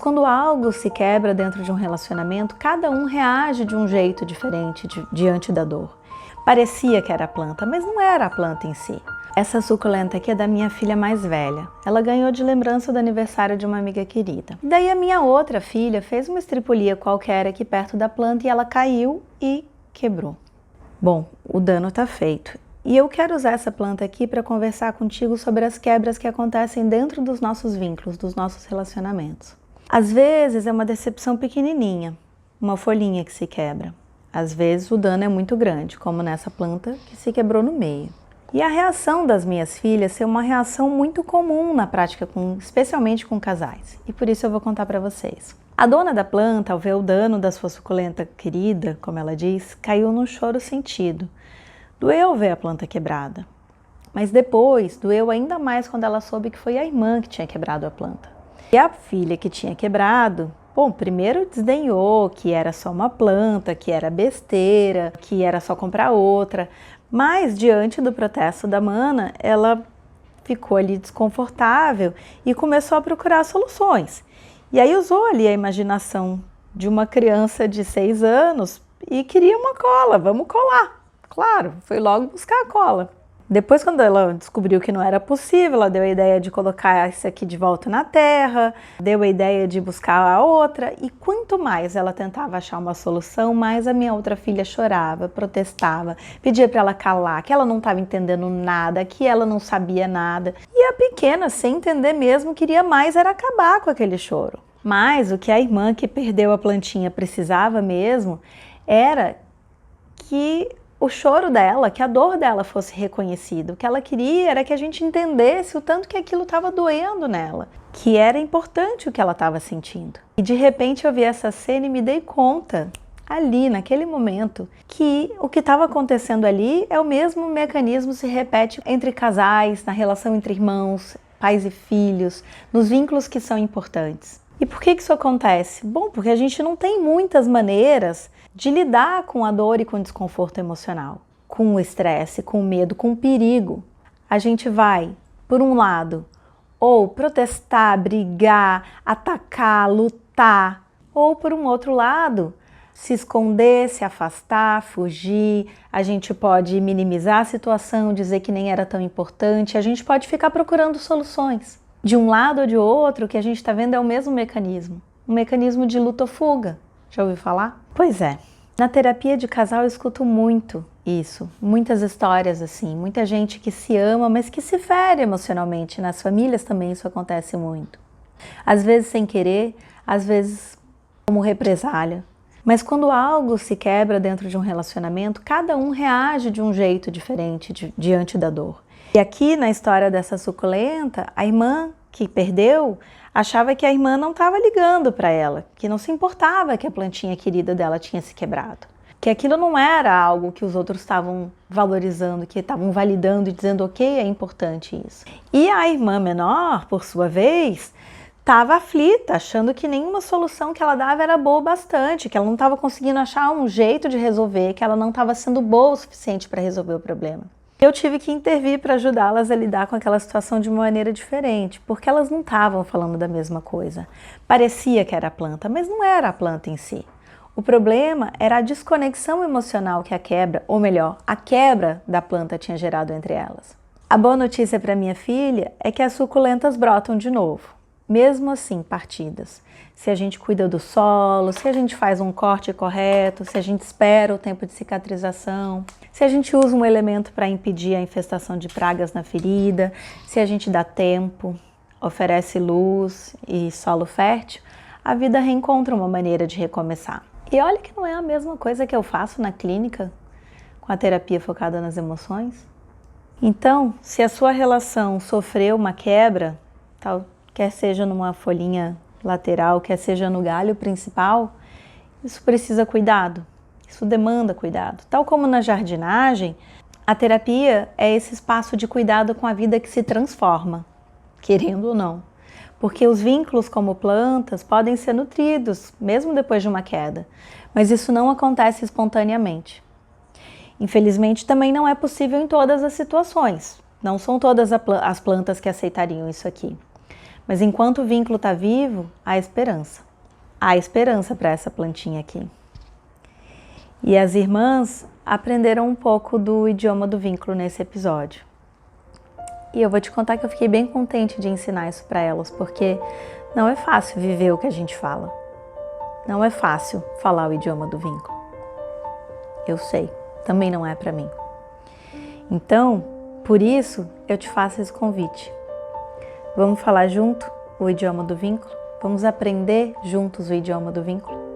Quando algo se quebra dentro de um relacionamento, cada um reage de um jeito diferente diante da dor. Parecia que era a planta, mas não era a planta em si. Essa suculenta aqui é da minha filha mais velha. Ela ganhou de lembrança do aniversário de uma amiga querida. Daí a minha outra filha fez uma estripulia qualquer aqui perto da planta e ela caiu e quebrou. Bom, o dano tá feito. E eu quero usar essa planta aqui para conversar contigo sobre as quebras que acontecem dentro dos nossos vínculos, dos nossos relacionamentos. Às vezes é uma decepção pequenininha, uma folhinha que se quebra. Às vezes o dano é muito grande, como nessa planta que se quebrou no meio. E a reação das minhas filhas é uma reação muito comum na prática, especialmente com casais. E por isso eu vou contar para vocês. A dona da planta, ao ver o dano da sua suculenta querida, como ela diz, caiu num choro sentido. Doeu ver a planta quebrada. Mas depois, doeu ainda mais quando ela soube que foi a irmã que tinha quebrado a planta. E a filha que tinha quebrado, bom, primeiro desdenhou que era só uma planta, que era besteira, que era só comprar outra. Mas, diante do protesto da mana, ela ficou ali desconfortável e começou a procurar soluções. E aí usou ali a imaginação de uma criança de 6 anos e queria uma cola, vamos colar. Claro, foi logo buscar a cola. Depois, quando ela descobriu que não era possível, ela deu a ideia de colocar esse aqui de volta na terra, deu a ideia de buscar a outra, e quanto mais ela tentava achar uma solução, mais a minha outra filha chorava, protestava, pedia para ela calar, que ela não estava entendendo nada, que ela não sabia nada. E a pequena, sem entender mesmo, queria mais era acabar com aquele choro. Mas o que a irmã que perdeu a plantinha precisava mesmo era que o choro dela, que a dor dela fosse reconhecida. O que ela queria era que a gente entendesse o tanto que aquilo estava doendo nela, que era importante o que ela estava sentindo. E de repente eu vi essa cena e me dei conta, ali, naquele momento, que o que estava acontecendo ali é o mesmo mecanismo que se repete entre casais, na relação entre irmãos, pais e filhos, nos vínculos que são importantes. E por que isso acontece? Bom, porque a gente não tem muitas maneiras de lidar com a dor e com o desconforto emocional, com o estresse, com o medo, com o perigo. A gente vai, por um lado, ou protestar, brigar, atacar, lutar, ou por um outro lado, se esconder, se afastar, fugir. A gente pode minimizar a situação, dizer que nem era tão importante, a gente pode ficar procurando soluções. De um lado ou de outro, o que a gente está vendo é o mesmo mecanismo, um mecanismo de luta ou fuga. Já ouviu falar? Pois é, na terapia de casal eu escuto muito isso, muitas histórias assim, muita gente que se ama, mas que se fere emocionalmente. Nas famílias também isso acontece muito. Às vezes sem querer, às vezes como represália. Mas quando algo se quebra dentro de um relacionamento, cada um reage de um jeito diferente diante da dor. E aqui na história dessa suculenta, a irmã que perdeu achava que a irmã não estava ligando para ela, que não se importava que a plantinha querida dela tinha se quebrado, que aquilo não era algo que os outros estavam valorizando, que estavam validando e dizendo ok, é importante isso. E a irmã menor, por sua vez, estava aflita, achando que nenhuma solução que ela dava era boa o bastante, que ela não estava conseguindo achar um jeito de resolver, que ela não estava sendo boa o suficiente para resolver o problema. Eu tive que intervir para ajudá-las a lidar com aquela situação de uma maneira diferente, porque elas não estavam falando da mesma coisa. Parecia que era a planta, mas não era a planta em si. O problema era a desconexão emocional que a quebra, ou melhor, a quebra da planta tinha gerado entre elas. A boa notícia para minha filha é que as suculentas brotam de novo, mesmo assim partidas. Se a gente cuida do solo, se a gente faz um corte correto, se a gente espera o tempo de cicatrização, se a gente usa um elemento para impedir a infestação de pragas na ferida, se a gente dá tempo, oferece luz e solo fértil, a vida reencontra uma maneira de recomeçar. E olha que não é a mesma coisa que eu faço na clínica com a terapia focada nas emoções. Então, se a sua relação sofreu uma quebra, quer seja numa folhinha lateral, quer seja no galho principal, isso precisa cuidado, isso demanda cuidado. Tal como na jardinagem, a terapia é esse espaço de cuidado com a vida que se transforma, querendo ou não. Porque os vínculos como plantas podem ser nutridos, mesmo depois de uma queda, mas isso não acontece espontaneamente. Infelizmente, também não é possível em todas as situações, não são todas as plantas que aceitariam isso aqui. Mas enquanto o vínculo está vivo, há esperança. Há esperança para essa plantinha aqui. E as irmãs aprenderam um pouco do idioma do vínculo nesse episódio. E eu vou te contar que eu fiquei bem contente de ensinar isso para elas, porque não é fácil viver o que a gente fala. Não é fácil falar o idioma do vínculo. Eu sei, também não é para mim. Então, por isso, eu te faço esse convite. Vamos falar junto o idioma do vínculo? Vamos aprender juntos o idioma do vínculo?